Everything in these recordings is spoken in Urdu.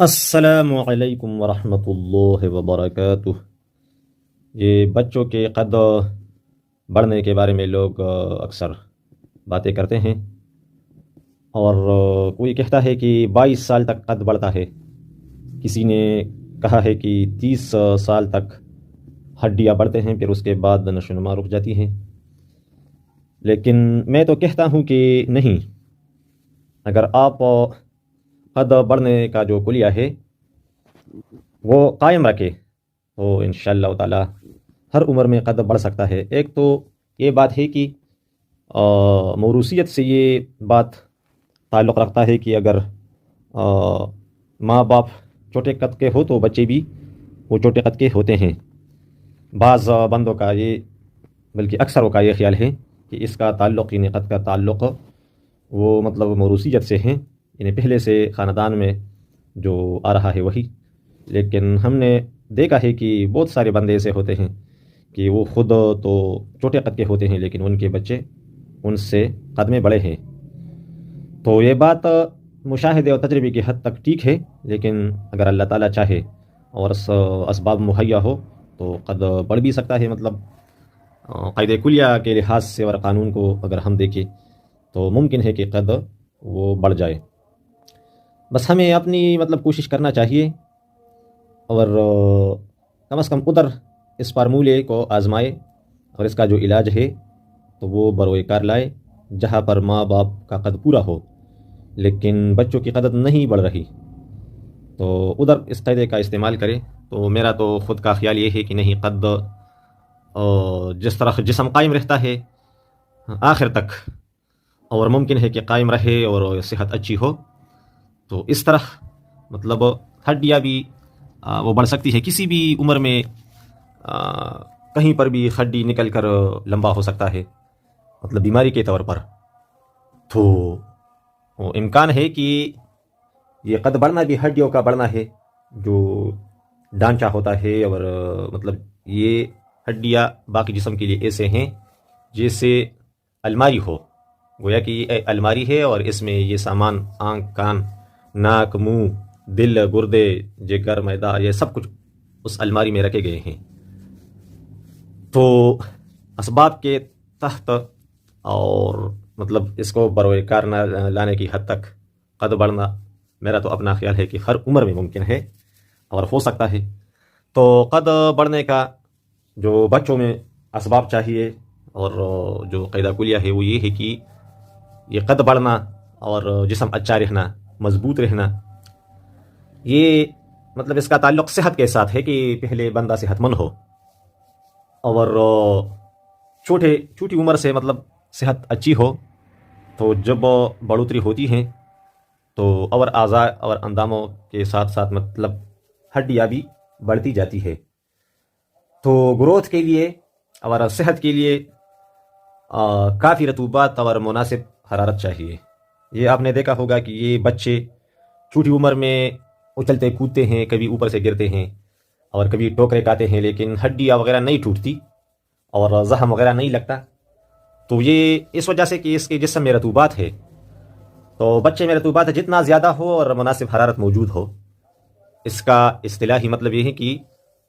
السلام علیکم ورحمۃ اللہ وبرکاتہ۔ یہ بچوں کے قد بڑھنے کے بارے میں لوگ اکثر باتیں کرتے ہیں، اور کوئی کہتا ہے کہ 22 سال تک قد بڑھتا ہے، کسی نے کہا ہے کہ 30 سال تک ہڈیاں بڑھتے ہیں، پھر اس کے بعد نشو و نما رک جاتی ہیں۔ لیکن میں تو کہتا ہوں کہ نہیں، اگر آپ قد بڑھنے کا جو کلیہ ہے وہ قائم رکھے تو انشاءاللہ تعالی ہر عمر میں قد بڑھ سکتا ہے۔ ایک تو یہ بات ہے کہ موروثیت سے یہ بات تعلق رکھتا ہے کہ اگر ماں باپ چھوٹے قد کے ہو تو بچے بھی وہ چھوٹے قد کے ہوتے ہیں۔ بعض بندوں کا یہ، بلکہ اکثروں کا یہ خیال ہے کہ اس کا تعلق، یعنی قد کا تعلق وہ مطلب موروثیت سے ہیں، یعنی پہلے سے خاندان میں جو آ رہا ہے وہی۔ لیکن ہم نے دیکھا ہے کہ بہت سارے بندے ایسے ہوتے ہیں کہ وہ خود تو چھوٹے قد کے ہوتے ہیں لیکن ان کے بچے ان سے قد میں بڑے ہیں۔ تو یہ بات مشاہدے اور تجربے کی حد تک ٹھیک ہے، لیکن اگر اللہ تعالیٰ چاہے اور اسباب مہیا ہو تو قد بڑھ بھی سکتا ہے۔ مطلب قاعدہ کلیہ کے لحاظ سے اور قانون کو اگر ہم دیکھیں تو ممکن ہے کہ قد وہ بڑھ جائے۔ بس ہمیں اپنی مطلب کوشش کرنا چاہیے، اور کم از کم ادھر اس فارمولے کو آزمائے، اور اس کا جو علاج ہے تو وہ بروئے کار لائے جہاں پر ماں باپ کا قد پورا ہو لیکن بچوں کی قد نہیں بڑھ رہی، تو ادھر اس قاعدے کا استعمال کرے۔ تو میرا تو خود کا خیال یہ ہے کہ نہیں، قد جس طرح جسم قائم رہتا ہے آخر تک، اور ممکن ہے کہ قائم رہے اور صحت اچھی ہو، تو اس طرح مطلب ہڈیاں بھی وہ بڑھ سکتی ہے۔ کسی بھی عمر میں کہیں پر بھی ہڈی نکل کر لمبا ہو سکتا ہے، مطلب بیماری کے طور پر۔ تو امکان ہے کہ یہ قد بڑھنا بھی ہڈیوں کا بڑھنا ہے، جو ڈھانچہ ہوتا ہے، اور مطلب یہ ہڈیاں باقی جسم کے لیے ایسے ہیں جیسے الماری ہو، گویا کہ یہ الماری ہے اور اس میں یہ سامان، آنکھ، کان، ناک، منہ، دل، گردے، جگر، معدہ، یہ سب کچھ اس الماری میں رکھے گئے ہیں۔ تو اسباب کے تحت اور مطلب اس کو بروئے کار نہ لانے کی حد تک قد بڑھنا میرا تو اپنا خیال ہے کہ ہر عمر میں ممکن ہے اور ہو سکتا ہے۔ تو قد بڑھنے کا جو بچوں میں اسباب چاہیے، اور جو قاعدہ کلیہ ہے وہ یہ ہے کہ یہ قد بڑھنا اور جسم اچھا رہنا، مضبوط رہنا، یہ مطلب اس کا تعلق صحت کے ساتھ ہے کہ پہلے بندہ صحت مند ہو، اور چھوٹی عمر سے مطلب صحت اچھی ہو، تو جب بڑھوتری ہوتی ہیں تو اور اعضاء اور انداموں کے ساتھ ساتھ مطلب ہڈیاں بھی بڑھتی جاتی ہے۔ تو گروتھ کے لیے اور صحت کے لیے کافی رطوبات اور مناسب حرارت چاہیے۔ یہ آپ نے دیکھا ہوگا کہ یہ بچے چھوٹی عمر میں اچھلتے کودتے ہیں، کبھی اوپر سے گرتے ہیں اور کبھی ٹوکرے کھاتے ہیں، لیکن ہڈیاں وغیرہ نہیں ٹوٹتی اور زخم وغیرہ نہیں لگتا۔ تو یہ اس وجہ سے کہ اس کے جسم میں رطوبات ہے، تو بچے میں رطوبات جتنا زیادہ ہو اور مناسب حرارت موجود ہو، اس کا اصطلاحی مطلب یہ ہے کہ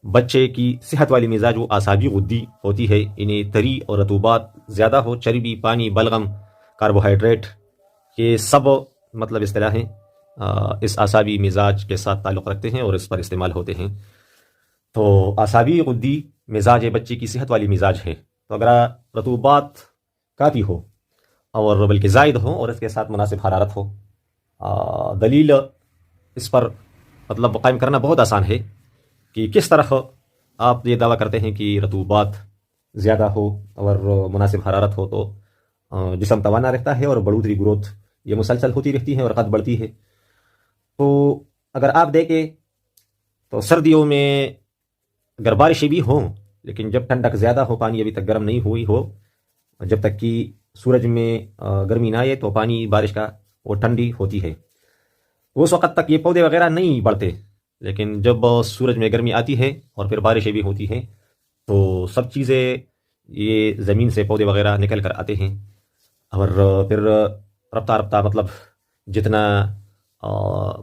بچے کی صحت والی مزاج وہ اعصابی غدی ہوتی ہے، انہیں تری اور رطوبات زیادہ ہو، چربی، پانی، بلغم، کاربوہائیڈریٹ، یہ سب مطلب اصطلاحیں اس اعصابی مزاج کے ساتھ تعلق رکھتے ہیں اور اس پر استعمال ہوتے ہیں۔ تو اعصابی غدی مزاج بچے کی صحت والی مزاج ہے، تو اگر رطوبات کافی ہو اور بلکہ زائد ہو اور اس کے ساتھ مناسب حرارت ہو، دلیل اس پر مطلب قائم کرنا بہت آسان ہے کہ کس طرح آپ یہ دعویٰ کرتے ہیں کہ رطوبات زیادہ ہو اور مناسب حرارت ہو تو جسم توانا رہتا ہے اور بڑھوتری، گروتھ یہ مسلسل ہوتی رہتی ہے اور قد بڑھتی ہے۔ تو اگر آپ دیکھیں تو سردیوں میں اگر بارشیں بھی ہوں لیکن جب ٹھنڈک زیادہ ہو، پانی ابھی تک گرم نہیں ہوئی ہو، جب تک کہ سورج میں گرمی نہ آئے تو پانی بارش کا وہ ٹھنڈی ہوتی ہے، اس وقت تک یہ پودے وغیرہ نہیں بڑھتے، لیکن جب سورج میں گرمی آتی ہے اور پھر بارشیں بھی ہوتی ہیں تو سب چیزیں یہ زمین سے پودے وغیرہ نکل کر آتے ہیں، اور پھر رفتہ رفتہ مطلب جتنا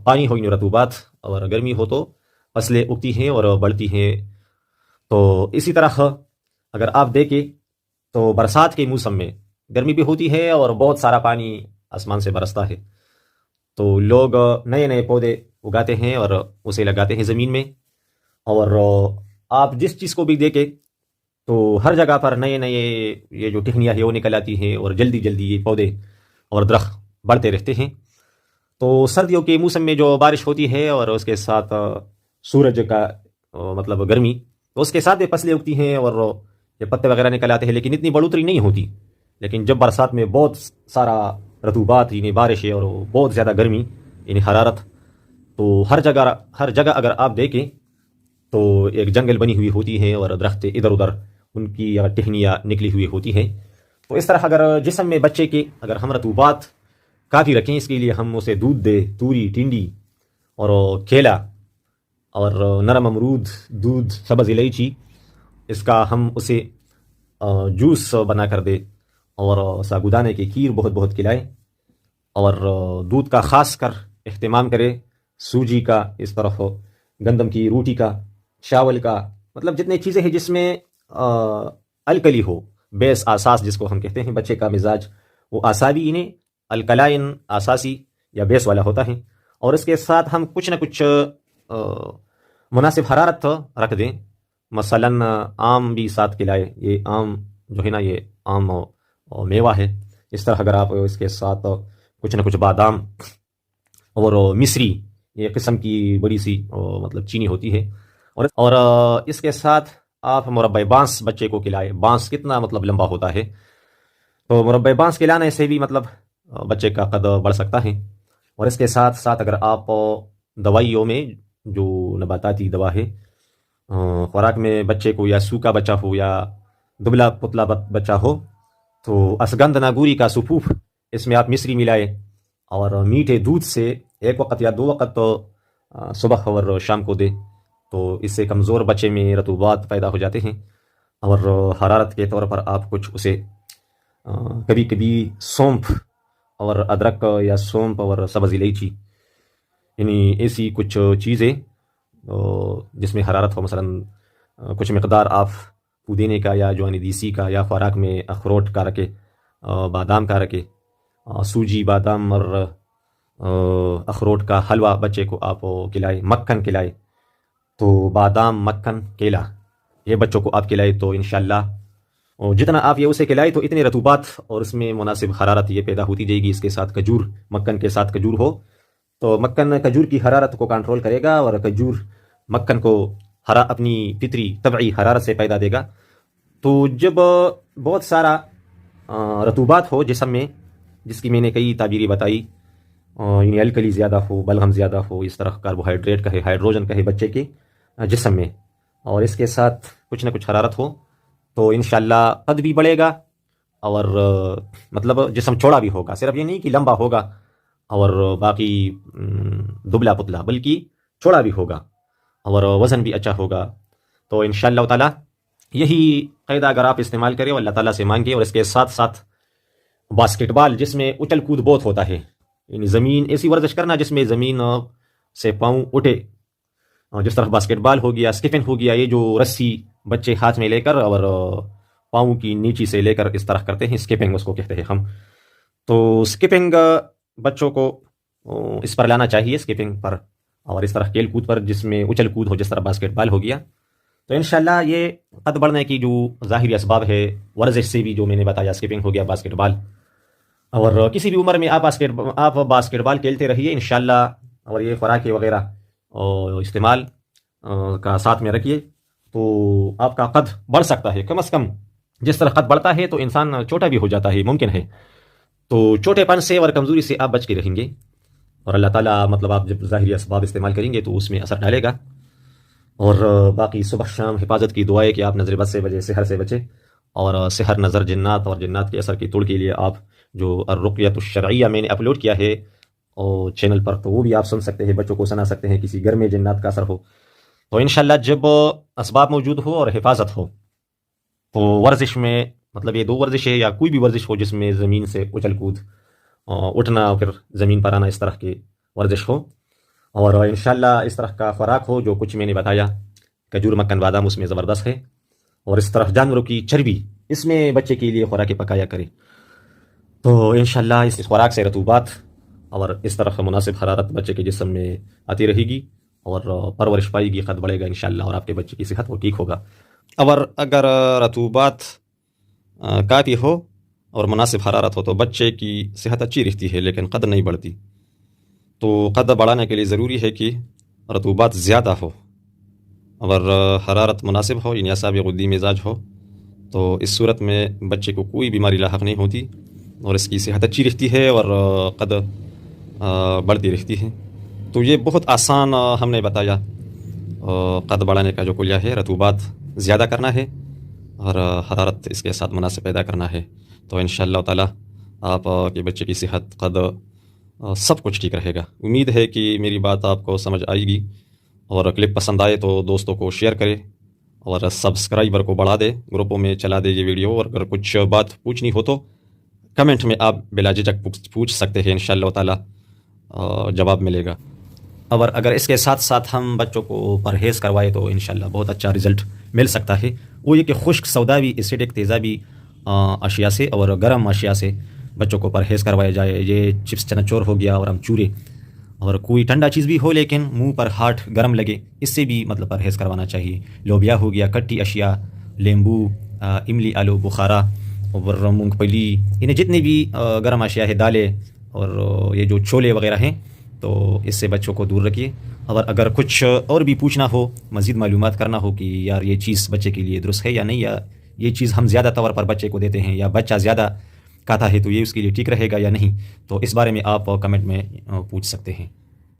پانی ہو، رطوبات اور گرمی ہو تو فصلیں اگتی ہیں اور بڑھتی ہیں۔ تو اسی طرح اگر آپ دیکھیں تو برسات کے موسم میں گرمی بھی ہوتی ہے اور بہت سارا پانی آسمان سے برستا ہے، تو لوگ نئے نئے پودے اگاتے ہیں اور اسے لگاتے ہیں زمین میں، اور آپ جس چیز کو بھی دیکھیں تو ہر جگہ پر نئے نئے یہ جو ٹہنیاں ہیں وہ نکل آتی ہیں اور جلدی جلدی یہ پودے اور درخت بڑھتے رہتے ہیں۔ تو سردیوں کے موسم میں جو بارش ہوتی ہے اور اس کے ساتھ سورج کا مطلب گرمی، تو اس کے ساتھ یہ فصلیں اگتی ہیں اور یہ پتے وغیرہ نکل آتے ہیں، لیکن اتنی بڑھوتری نہیں ہوتی۔ لیکن جب برسات میں بہت سارا رطوبات یعنی بارش ہے اور بہت زیادہ گرمی یعنی حرارت، تو ہر جگہ اگر آپ دیکھیں تو ایک جنگل بنی ہوئی ہوتی ہے اور درخت ادھر ادھر ان کی ٹہنیاں نکلی ہوئی ہوتی ہیں۔ تو اس طرح اگر جسم میں بچے کے اگر ہم رطوبات کافی رکھیں، اس کے لیے ہم اسے دودھ دے، توری، ٹنڈی اور کیلا اور نرم امرود، دودھ، سبز الائچی، اس کا ہم اسے جوس بنا کر دے اور ساگودانے کی کھیر بہت بہت کھلائے، اور دودھ کا خاص کر اہتمام کرے، سوجی کا، اس طرح گندم کی روٹی کا، چاول کا، مطلب جتنے چیزیں ہیں جس میں الکلی ہو، بیس اساس جس کو ہم کہتے ہیں، بچے کا مزاج وہ آساوی یعنی الکلائن اساسی یا بیس والا ہوتا ہے، اور اس کے ساتھ ہم کچھ نہ کچھ مناسب حرارت رکھ دیں۔ مثلا آم بھی ساتھ کھلائے، یہ آم جو ہے نا، یہ آم میوہ ہے، اس طرح اگر آپ اس کے ساتھ کچھ نہ کچھ بادام اور مصری، یہ قسم کی بڑی سی مطلب چینی ہوتی ہے، اور اس کے ساتھ آپ مربع بانس بچے کو کھلائے۔ بانس کتنا مطلب لمبا ہوتا ہے، تو مربع بانس کھلانے سے بھی مطلب بچے کا قد بڑھ سکتا ہے۔ اور اس کے ساتھ ساتھ اگر آپ دوائیوں میں جو نباتاتی دوا ہے، خوراک میں بچے کو یا سوکھا بچہ ہو یا دبلا پتلا بچہ ہو، تو اسگندھ ناگوری کا سپوف، اس میں آپ مصری ملائے اور میٹھے دودھ سے 1 وقت یا 2 وقت تو صبح اور شام کو دے، تو اس سے کمزور بچے میں رطوبات پیدا ہو جاتے ہیں، اور حرارت کے طور پر آپ کچھ اسے کبھی کبھی سونف اور ادرک یا سونف اور سبز الائچی، یعنی ایسی کچھ چیزیں جس میں حرارت ہو، مثلا کچھ مقدار آپ پودینے کا یا جوانی دیسی کا، یا خوراک میں اخروٹ کا رکھے، بادام کا رکھے، سوجی، بادام اور اخروٹ کا حلوہ بچے کو آپ کھلائے، مکھن کھلائے، تو بادام، مکھن، کیلا یہ بچوں کو آپ کھلائے، تو انشاءاللہ جتنا آپ یہ اسے کھلائے تو اتنے رطوبات اور اس میں مناسب حرارت یہ پیدا ہوتی جائے گی۔ اس کے ساتھ کھجور، مکھن کے ساتھ کھجور ہو تو مکھن کھجور کی حرارت کو کنٹرول کرے گا، اور کھجور مکھن کو اپنی فطری طبعی حرارت سے پیدا دے گا۔ تو جب بہت سارا رطوبات ہو جسم میں، جس کی میں نے کئی تعبیریں بتائی، یعنی الکلی زیادہ ہو، بلغم زیادہ ہو، اس طرح کاربوہائیڈریٹ کا ہے، ہائیڈروجن کا ہے بچے کے جسم میں، اور اس کے ساتھ کچھ نہ کچھ حرارت ہو، تو انشاءاللہ قد بھی بڑھے گا، اور مطلب جسم چوڑا بھی ہوگا، صرف یہ نہیں کہ لمبا ہوگا اور باقی دبلا پتلا، بلکہ چوڑا بھی ہوگا اور وزن بھی اچھا ہوگا۔ تو انشاءاللہ تعالی یہی قاعدہ اگر آپ استعمال کریں اور اللہ تعالیٰ سے مانگیں، اور اس کے ساتھ ساتھ باسکٹ بال جس میں اچھل کود بہت ہوتا ہے، یعنی زمین ایسی ورزش کرنا جس میں زمین سے پاؤں اٹھے، جس طرح باسکٹ بال ہو گیا، اسکپنگ ہو گیا، یہ جو رسی بچے ہاتھ میں لے کر اور پاؤں کی نیچی سے لے کر اس طرح کرتے ہیں، اسکپنگ اس کو کہتے ہیں ہم۔ تو اسکپنگ بچوں کو اس پر لانا چاہیے، اسکپنگ پر اور اس طرح کھیل کود پر جس میں اچھل کود ہو، جس طرح باسکٹ بال ہو گیا۔ تو انشاءاللہ یہ قد بڑھنے کی جو ظاہری اسباب ہے، ورزش سے بھی جو میں نے بتایا، اسکپنگ ہو گیا، باسکٹ بال، اور کسی بھی عمر میں آپ باسکٹ بال کھیلتے رہیے انشاءاللہ، اور یہ خوراک وغیرہ استعمال کا ساتھ میں رکھیے، تو آپ کا قد بڑھ سکتا ہے۔ کم از کم جس طرح قد بڑھتا ہے تو انسان چھوٹا بھی ہو جاتا ہے، ممکن ہے، تو چھوٹے پن سے اور کمزوری سے آپ بچ کے رہیں گے، اور اللہ تعالیٰ مطلب آپ جب ظاہری اسباب استعمال کریں گے تو اس میں اثر ڈالے گا۔ اور باقی صبح شام حفاظت کی دعائیں کہ آپ نظر بد سے بچے، سحر سے بچے، اور سحر، نظر، جنات اور جنات کے اثر کی توڑ کے لیے آپ جو الرقیۃ الشرعیہ میں نے اپلوڈ کیا ہے اور چینل پر، تو وہ بھی آپ سن سکتے ہیں، بچوں کو سنا سکتے ہیں کسی گھر میں جنات کا اثر ہو تو۔ انشاءاللہ جب اسباب موجود ہو اور حفاظت ہو تو ورزش میں، مطلب یہ 2 ورزش ہے یا کوئی بھی ورزش ہو جس میں زمین سے اچھل کود، اٹھنا اور پھر زمین پر آنا، اس طرح کی ورزش ہو اور انشاءاللہ اس طرح کا خوراک ہو جو کچھ میں نے بتایا، کھجور مکھن بادام اس میں زبردست ہے، اور اس طرح جانوروں کی چربی اس میں بچے کے لیے خوراک پکایا کرے، تو انشاءاللہ اس خوراک سے رطوبات اور اس طرح مناسب حرارت بچے کے جسم میں آتی رہے گی، اور پرورش پائے گی، قد بڑھے گا انشاءاللہ، اور آپ کے بچے کی صحت وہ ٹھیک ہوگا۔ اور اگر رطوبات کافی ہو اور مناسب حرارت ہو تو بچے کی صحت اچھی رہتی ہے لیکن قد نہیں بڑھتی، تو قد بڑھانے کے لیے ضروری ہے کہ رطوبات زیادہ ہو اور حرارت مناسب ہو، یعنی اعصاب غدی مزاج ہو، تو اس صورت میں بچے کو کوئی بیماری لاحق نہیں ہوتی اور اس کی صحت اچھی رہتی ہے اور قد بڑھتی رہتی ہے۔ تو یہ بہت آسان ہم نے بتایا قد بڑھانے کا جو کلیہ ہے، رطوبات زیادہ کرنا ہے اور حرارت اس کے ساتھ مناسب پیدا کرنا ہے، تو انشاءاللہ تعالی آپ کے بچے کی صحت، قد، سب کچھ ٹھیک رہے گا۔ امید ہے کہ میری بات آپ کو سمجھ آئے گی، اور کلپ پسند آئے تو دوستوں کو شیئر کرے اور سبسکرائبر کو بڑھا دے، گروپوں میں چلا دے یہ ویڈیو، اور اگر کچھ بات پوچھنی ہو تو کمنٹ میں آپ بلا جھجک پوچھ سکتے ہیں، انشاءاللہ تعالی جواب ملے گا۔ اور اگر اس کے ساتھ ساتھ ہم بچوں کو پرہیز کروائے تو انشاءاللہ بہت اچھا رزلٹ مل سکتا ہے۔ وہ یہ کہ خشک سوداوی ایسیڈک تیزابی اشیاء سے اور گرم اشیاء سے بچوں کو پرہیز کروایا جائے، یہ چپس چنچور ہو گیا اور امچورے، اور کوئی ٹھنڈا چیز بھی ہو لیکن منہ پر ہاٹ گرم لگے، اس سے بھی مطلب پرہیز کروانا چاہیے۔ لوبیا ہو گیا، کھٹی اشیاء، لیمبو، املی، آلو بخارا اور مونگ پھلی، انہیں جتنی بھی گرم اشیاء ہے، دالیں اور یہ جو چھولے وغیرہ ہیں، تو اس سے بچوں کو دور رکھیے۔ اور اگر کچھ اور بھی پوچھنا ہو، مزید معلومات کرنا ہو کہ یار یہ چیز بچے کے لیے درست ہے یا نہیں، یا یہ چیز ہم زیادہ طور پر بچے کو دیتے ہیں یا بچہ زیادہ کھاتا ہے تو یہ اس کے لیے ٹھیک رہے گا یا نہیں، تو اس بارے میں آپ کمنٹ میں پوچھ سکتے ہیں۔